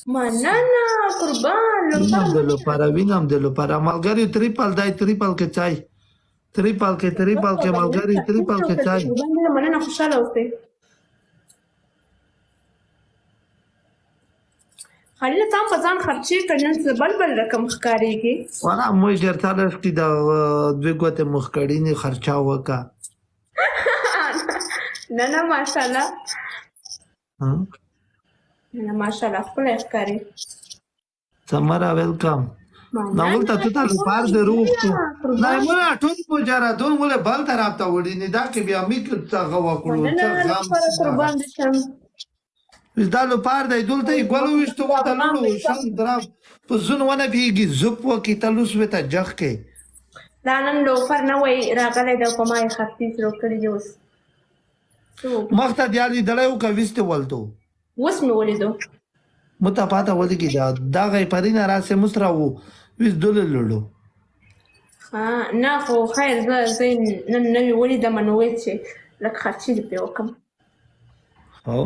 مننه قربان وینم د لپاره لپاره ملګری تریپل دی تریپل کې چای تریپل کې ملګری تریپل کې چای مننه خوشاله اوسئ خلیل تام په ځان خرچې کړي نن څه بل رقم ښکارېږي وانا موږ ډېرته لږ د دوې ګوتې مخکړینې خرچه وکړه نه ماشاءالله نه ماشاءالله ښکلی ښکاري سمرا ویلکم ناول ته ته لپاره د روح نه مړه ټول پوجارا دون ولې بل طرف ته وړي نه دا کې بیا میټ څنګه وکړو قربان شم دا لپاره د دلته ګلو وشتو ته لولو شم درا په زون ونه بیږي زپ وکي تلوس وته جخ کې دا نن لوفر نه وای راغلی د کومای خطي سره کړی دی اوس مخته دیالي دلایو کا وسته ولته اوس مې ولیدو مته پاته ولګي دا غي پرینه راسه مستراو وس دل لولو نه خو خیر زه نن نوې ولیدم نو وایي چې لکه خرچې دې پرې وکړم هو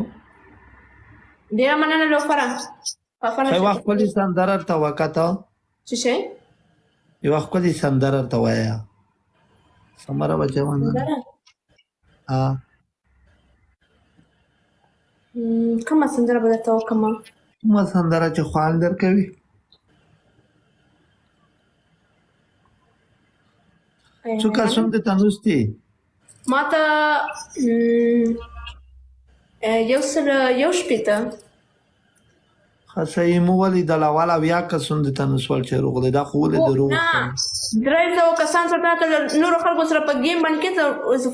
ډېره مننه لوفره یو وخت ښکلې سندره ورته وکړه څه شی یو وخت ښکلې سندره ورته ووایه سمره بچوانه کومه سندره به درته وکړم کومه سندره چې خوند درکوي څو کسان دې تنوستي ما ته یو شپېته خاصه یې مو ولیدله والا بیا کسان دې تنوسول چې روغلی دا خو ولې د روغ 300 کسان سره تا نورو خلکو سره په ګیم باندې کې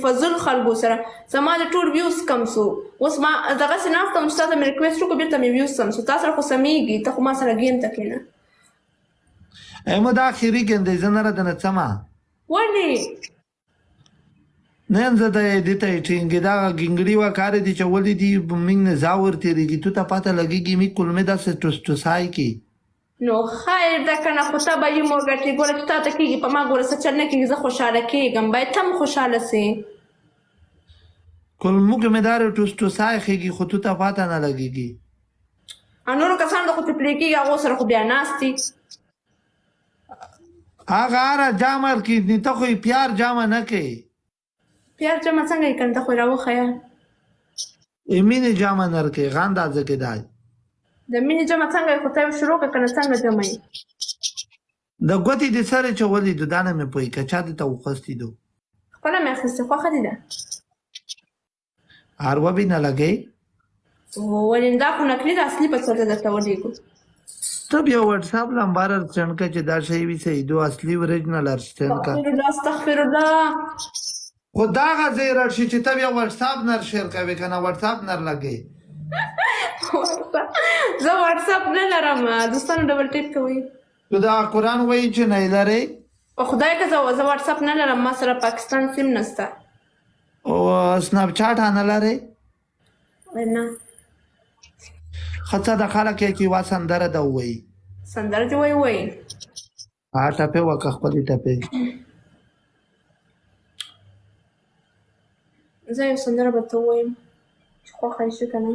فضل خلکو سره زما د ټول ویوز کم سو اوس ما دغسې ناستم چې تا ته مې ریکویسټ وکړو بېرته مې ویوز کم سو تا سره خو سمېږي ته خو ما سره ګیم ته کښېنه ایمو دا اخري ګیم دی زه نه راته نه څمه ولې نن زه د دې ته ټینګې دا ګنګړي وکارې دي چې ولې دي موږ نه زاور تېرېږي تو ته پته لګېږي مې کلمې داسې ټوسټوسای کې نو خیر ده که نه خو ته به یې مور ګټې ګوره چې تا ته کېږي په ما ګوره څه چل نه کېږي زه خوشحاله کېږم باید ته هم خوشحاله سې کلمو کې مې دا ټوسټوسای خېږي خو تو ته پته نه لګېږي نورو کسانو ته خو چې پرې کېږي هغو سره خو بیا ناست دي هغه هره جامه کې ته خو یې پیار جامه نه کوې پیار جمع څنګه یې کړم ته خو یې راوښیه مینې جامه نه ورکوې غه اندازه کې دی د مینې جمع څنګه یې خو ته یې شروع کړه که نه څنګه جمع یې د ګوتې دې سره چې ولیدو دا نه مې پوهېږي که چا دې ته وخوستي دو خپله مې اخیستې خوښه دې ده هروه بې نه لګئ ولې دا خو نقلي د اصلي په څېر درته ولیږو ته بیا وټساپ نمبر سینډ کړه چې دا شی وي صحیح دو اصلي اوریجنل سینډ کړه استغفر الله خو دا غځې راشي چې ته بیا وټساپ نه شیر کوې که نه وټساپ نه لګې زه وټساپ نه لرم دوستانو ډبل ټیپ کوئ تو دا قرآن وایي چې نه یې لرې په خدای که زه وټساپ نه لرم ما سره پاکستان سیم نشته او سناپ چاټ نه لرې نه ښه څه د خلک یې چې یوه سندره ده ووایي سندره چې وایي ټپې وکړه خپلې ټپې زه یو سندره به ته ووایم چې خوښه یې شي که نه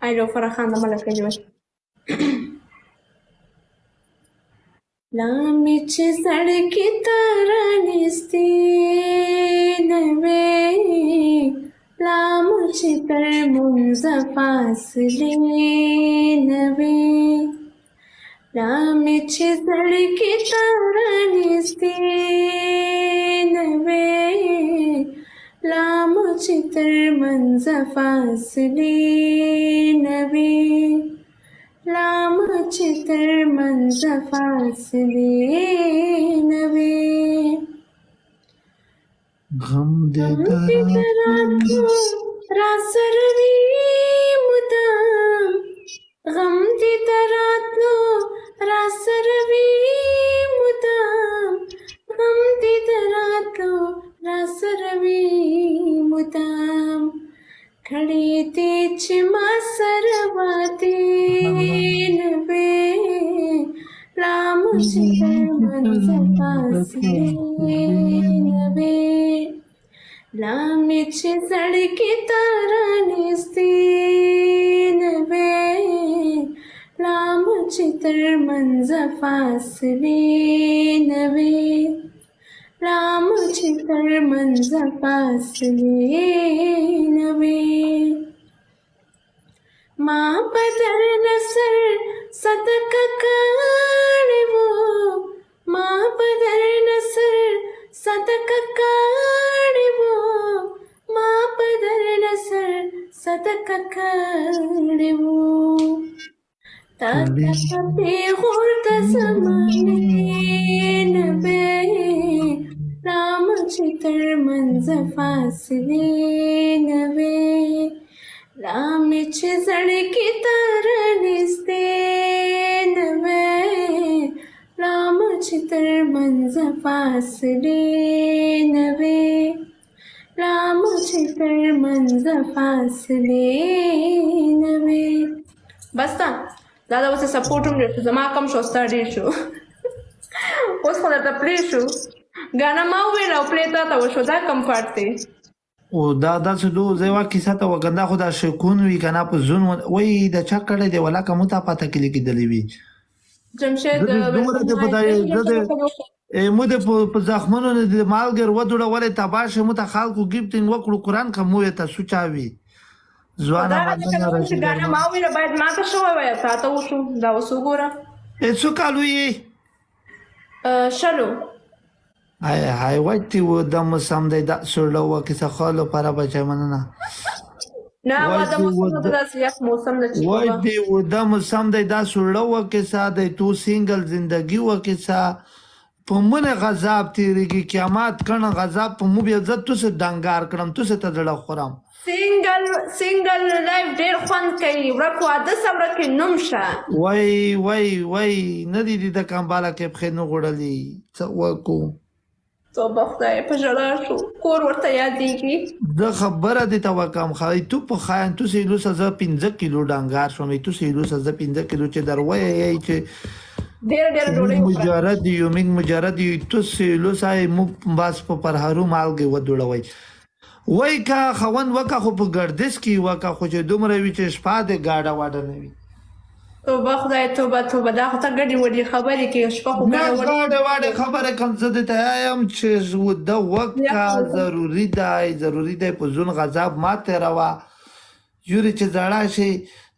ای لوفره خانده مه لکه جوړ لا مې چې زړګي ته رانیستې نه وې لا مو چې تر مونځه فاصلې نه وې لا مې چې زړګي ته رانیستې نه وې لا مو چې تر منځه فاصلې نه وې لا مو چې تر منځه فاصلې نه وې غم دې راتلو را سره وي مدام غم دې راتلو را سره وي مدام غم دې راتلو را سره وي مدام کړي دې چې ما سره واتې نه وې لا مو چې تر منځه فاصلې نه وې لا مې چې زړګي ته رانیستې نه وې چې تر منځه فاصلې نه وي رام چې تر منځه فاصلې نه وي ما په در نصر صدقه کړې وو ما په در نصر صدقه کړې وو ما په در نصر صدقه کړې وو تا ته پیغور ته زمانې نه وې رام چې تر منځه فاصلې نه وې رام چې زړګي تر نږدې نه وې رام چې تر منځه فاصلې نه وې رام چې تر منځه فاصلې نه وې بس تا دا اوس سپورټ هم ډېر شو زما کم شو ستا ډېر شو اوس خو درته پلی شو ګانا ما وویل او پلی تا ته وشو دا کم پارټ دی او دا داسې دو زه یوه کیسه ته وګنده خو دا شکون وي که نه په زون وایي د چا کړی دی ولاکه مو ته پاته کې لیکېدلی وي جمشید دومره دې په مو د په زخمونو نه د مالګر ودوړولې تباه شي مو ته خلکو ګفټینګ وکړو قرآن که مو یې ته سوچاوي ځوانه مدنه راشي ګانا ما وویل باید ما ته شوی وایه تا ته وشو دا اوس وګوره څو کالو یې شلو های وایتی و دم سم دی دا سرلو و کیسه خالو پارا بچه مننه نه واده موسم ته داسې یخ موسم ده چې وایتی و دم سم دی دا سرلو و کیسه دی تو سینگل زندگی و کیسه په من غذاب تیریږي قیامت کنه غذاب په مو بیا زه توسې ډنګار کړم توسې ته زړه خورم سینګل لایف ډېر خوند کوي ورک واده سه ورک نوم شه وای نه دي دي د کمباله کې پښې نه غوړلي څه وکړو توبه خدای په ژړا شو کور ورته یادېږي زه خبره دې ته وکړم ښایي تو په خاین تو سیلوسه زه 15 کیلو ډنګار شوم تو سیلوسه زه 15 کیلو چې در وایې چې ډېره ډوډۍ مجرد یو موږ مجرد یو تو سیلوسه مو بس په پرهارو مالګې ودوړوئ وای که خوند وکه خو په ګردش کې وکه خو چې دومره وي چې شپه دې ګاډه واډه نه وي توبه خدای توبه دا خو ته ګډې وډې خبرې کوي شپه خو ګاډه واډه خبره کوم زه درته وایم چې وده وکه ضروري دی په زون غذاب ما تېروه یورې چې زړه شي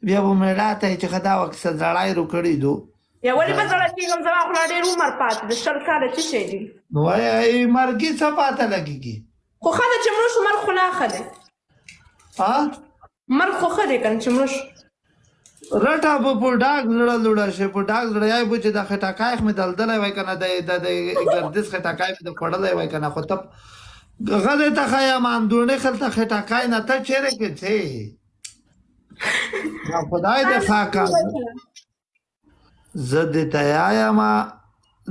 بیا به مې راته چې ښه دا وکیسه زړه یې روکړي دو یا ولې به زړه کېږم زما خو لا ډېر عمر پاتې د 100 کاله څه شی دي نو وایي مرګي څه پاته لګېږي خو ښه ده چې مړه شو مرګ خو لا ښه دی مرګ خو ښه دی که نه چې مړه شو رټه به په ډاګ زړه لوړه شي په ډاګ زړه یای به چې د خټکایخ مې دلدلی وای که نه د ګردیز خټکای مې د خوړلی وای که نه خو ته غلی ته ښایم اندورنې خلته خټکای نه ته چیرې کې څې خدای دې ښه کړ زه دې ته یایم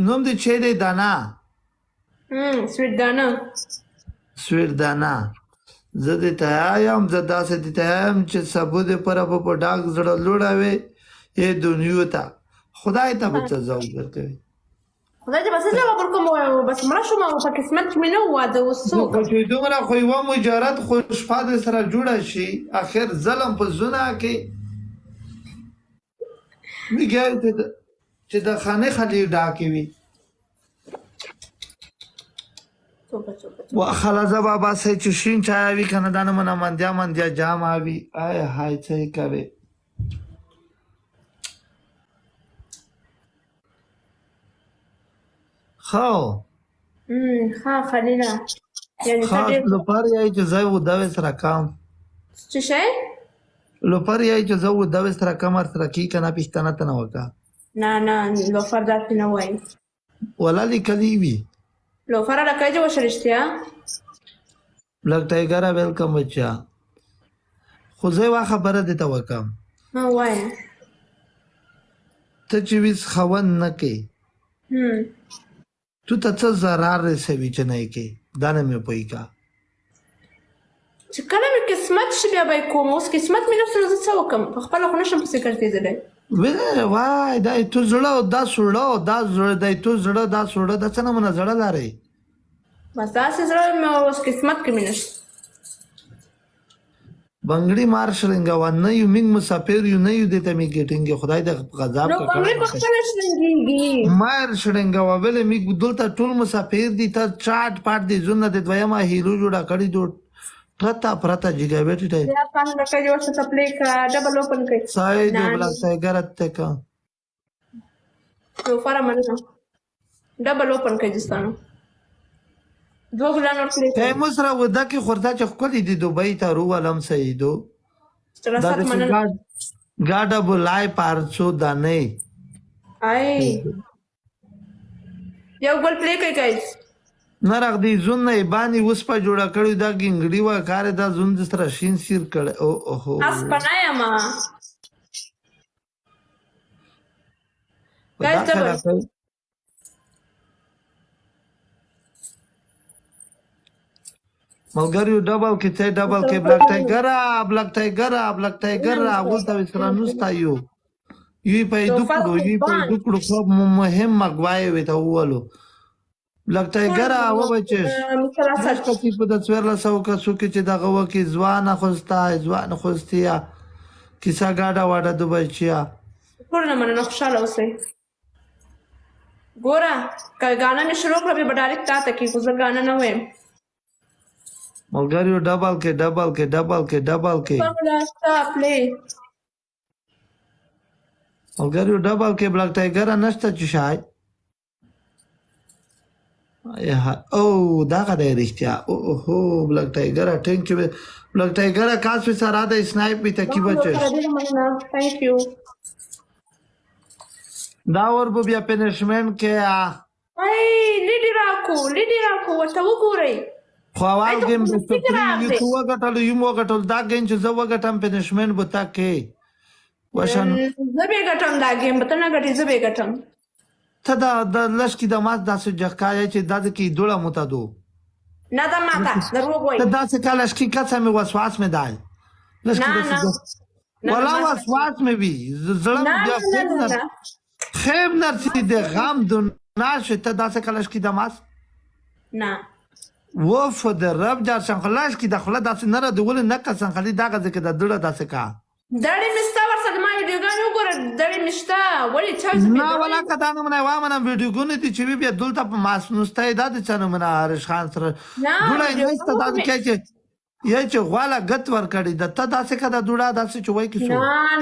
نوم دې چې دی دانا سویټ دانا زه دې ته یایم زه داسې دې ته یایم چې سبو دې پره به په ډاګ زړه لوړه وې ای دنیو ته خدای ته به څه ځواب درکوي خدای ته به څه ځواب ورکوم بس مړه شوم او په قسمت کې مې نه و واده اوس څوک خو چې دومره خو یوه مجرد خو شپه دې سره جوړه شي اخر ظلم په زونه کې میګر چې د خانې خالي ډاکې وي و خلازه بابا سه چې شین چای وی کنه دانه من مندیا جام اوی آی هاي څه کوي خو خلیلا یعنی خاص لپاره یې چې زه و دا سره کام څه شي لپاره یې چې زه و دا سره کام سره کی کنه پښتنه ته نه وکا نه لوفر داسې نه وای ولا لیکلی وی لوفر راکای جو شرشتیا بلک ټایګر ویلکم بچا خو زه وا خبره دې ته وکم نو وای ته چې ویس خوند نه کې تو ته څه zarar رسوي چې نه کې دانه مې پوي کا چې کله مې قسمت شي بیا به کوم اوس قسمت مې نفس زه څه وکم په خپل خو نشم په سکر تیدلې وای دا تو زړه دا سړه دا زړه دا تو زړه دا سړه دا څنګه من زړه لاري بس دا زړه مې اوس قسمت کې مې نشته بنگړي مار شرنګوا نه یو موږ مسافر یو نه یو دته می ګټینګ خدای د غضب نو په موږ په خپل شلنګيږي مار شرنګوا ولې موږ دلته ټول مسافر دي ته چاټ پاټ دي زونه د دویمه هیرو جوړه کړی دوه پرتا جګه بیٹی ته یا پان لکه جو څه پلی کا ډبل اوپن کړي سای دی بلا سای ګرت ته کا نو فرامنه ډبل اوپن کړي دستانو دوه ګلان ورکړي ته مسره ودا کې خوردا چې خپل دي دوبۍ ته رو ولم سیدو تر دا سات مننه ګاډه بلای پارڅو دانه آی یو ګل پلی کوي گایز نرغ دی زون نه باندې اوس په جوړه کړی دا ګنګړی و کار دا زون د سره شین سیر کړ او اوهو اس پنایا ما گایز ډبل ملګریو ډبل کې ته ډبل کې بلک ټایګر ولته وسره نوستا یو په دوکړو خو مهم مګوای وي ته ولو بلک ټایګر او بچش کتی په د څورلا سو کسو کې چې دغه وکی ځوان خوستیا کیسه گاډه واډه د بچیا ټول نه مننه خوشاله اوسئ ګوره که غانا مې شروع کړه به ډایرکټ تا ته کې خو زه غانا نه وایم ملګریو ډبل کې ملګریو ډبل کې بلک ټایګر نشته چې شای او دا غدا رښتیا اوهو بلک ټایګر ټینګ چې بلک ټایګر کاس په سره د سنایپ په تکی بچش thank you دا ور بیا پنشمنت کې ای لیډی راکو ورته وګورئ خو اول گیم به یو تو وګټل یو وګټل دا گیم چې زه وګټم پنشمنت به تا کې وشن زه به ګټم دا گیم به نه ګټي زه به ګټم ته دا د لشکې د ماس داسې جکای چې د کې دوړه متدو نه دا ماته دروغ وایي ته داسې کله شکی کڅه مې وسواس مې دای لشکې ولا وسواس مې وی زړه بیا خیب نرسی د غم د ناشه ته داسې کله شکی د ماس نه وف د رب جار څنګه کې د خپل داسې نه را دول نه کسان خالي دغه ځکه د دوړه داسې کا دړې مستا ورسره ما ویډیوګان وګوره دړې مستا ولی چا نه ولا کدا نه منه وامه ویډیوګونه دي چې بیا دلته په ماس نوستای د څنګه منه هرش خان سره دوړه نوسته د کې چې چې غواله غت ور کړی د ته داسې کدا دوړه داسې چوي کې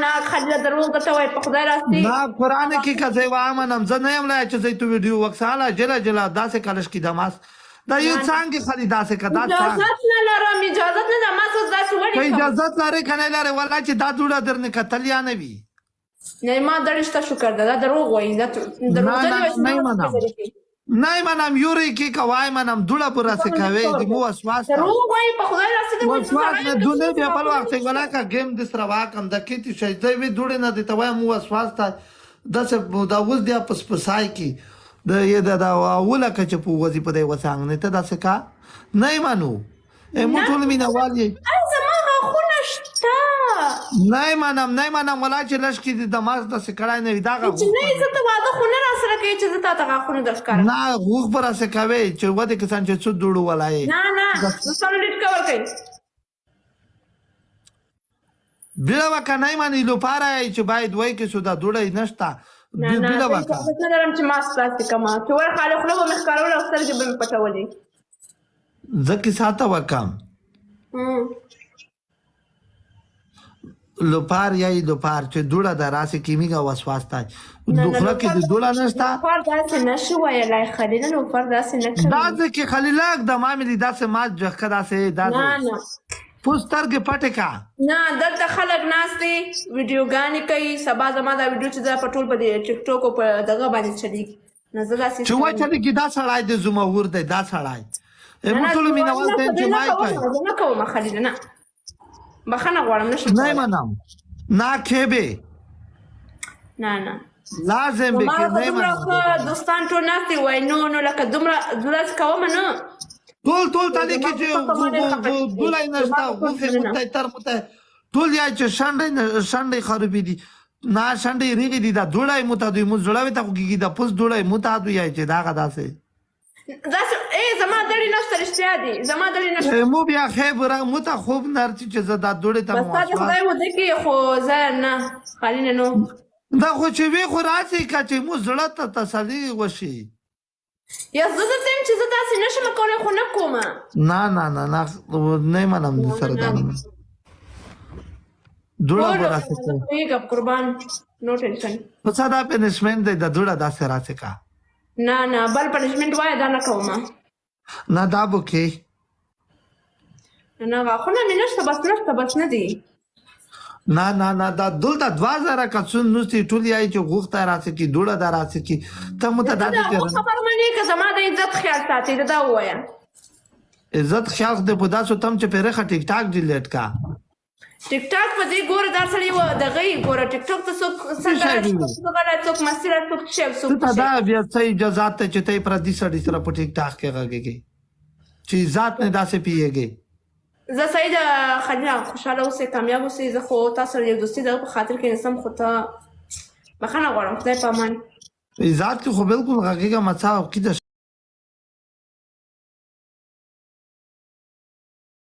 نه خاله دروغ ته وای په خدای راستي نه قران کې کځي وامه نم زه نه یم لا چې زه تو ویډیو وکساله جلا داسې کلش کې د ماس دا یو څنګه خالي داسې کدا اجازه نه لرم اجازه نه ما څه داسې وړي اجازه لري کنه لري ولا چې دا دوړه درنه کتل یا نه وي نه ما درشته شکر دا دروغ وایي دا دروغ نه منم یوري کې کوای منم دوړه پر اسه کوي د مو وسواس دروغ وایي په خدای راستي د وسواس نه دونه بیا په وخت ولا کا گیم د سره واکم د کیتی شي دوی وی دوړه نه د توای مو وسواس ته داسه دا اوس دی پسپسای کی د یې دا اوله کچ په وظیفه دی وسنګ نه ته داسه کا نه مانو مو ټول مینا والی زما غوښنه شته نه مانم ولا چې لش کې د ماس داسه کړای نه دا غو چې نه عزت واده خو نه را سره کوي چې زتا ته غوښنه درکار نه غوښ پر اسه کوي چې وده کسان چې څو دوړو ولای نه سولید کور کوي بلا وکه نه مانی لو پاره چې باید وای کې سودا دوړې نشتا بلا وکه نه درم چې ماس پلاستیک ما چې ور خالق له مخکارول او سترګې به پټولې ځکه ساته وکم لوپار چې دوړه د راسه کیمیګه وسواس تا دوخره کې د دوړه نشتا پر داسې نشو ویلای خلیل نو پر داسې نه کوي دا ځکه خلیلاک د مامې داسې ما ځکه داسې نه پوستر کې پټه کا نه دلته خلک ناشتي ویډیوګانې کوي سبا زما دا ویډیو چې دا پټول په ټیک ټاک او په دغه باندې چلیږي نه زدا سي چې وای چې دا سړای د زموږ دی دا سړای مو ټول مینوال ته چې مای کوي نه کوم خلیل نه بخنه غواړم نشم نه منم نه کېبه نه لازم به کې نه منم دوستان ټول ناشتي وای نو لکه دومره دلاس کوم نه ټول تعالی کې چې دولای نشتا خو مته تر مته ټول یا چې شانډې خرابې دي نه شانډې ریګې دي دا دولای مته دوی مو زړاوي ته کوي دا پوس دولای مته دوی یا چې دا غدا سه دا زما دړي نشته رښتیا دي زما دړي نشته مو بیا خیبر مو ته خوب نرتی چې زه دا دوړې ته بس تا د خدای وده کې خو زه نه خالي نه نو دا خو چې وی خو راځي که چې مو زړه ته تسلي وشي یا زه درته یم چې زه داسې نشم کولی خو نه کومه نه منم د سره دا دوړه به راسې پوهېږم قربان نو ټینشن په څه دا پنشمنټ دی د دوړه داسې راسې کا نه بل پنشمنټ وایه دا نه کومه نه دا به کې نه غاښونه مې نشته بس نه دي نه دا دلته 2000 کسون نوستي ټول یای چې غوښته راسې کی دوړه دا راسې کی ته مو ته دا خبر منې که زما د عزت خیال ساتي دا ووایه عزت خیال دې په داسو تم چې پیرخه ټیک ټاک ډیلیټ کا ټیک ټاک په دې ګوره دا سړی و دغه ګوره ټیک ټاک ته څوک څنګه څوک مسیره څوک شیف څوک ته دا بیا څه اجازه ته چې ته پردي سړی سره په ټیک ټاک کې راګي چې ذات نه داسې پیږي زه سعید خلیل خوشاله اوسې کامیاب اوسې زه خو تاسو سره یو دوستي دغه په خاطر کې نسم خو ته بخښنه غواړم خدای په امان ذات کې خو بالکل غږیږه مڅا او کې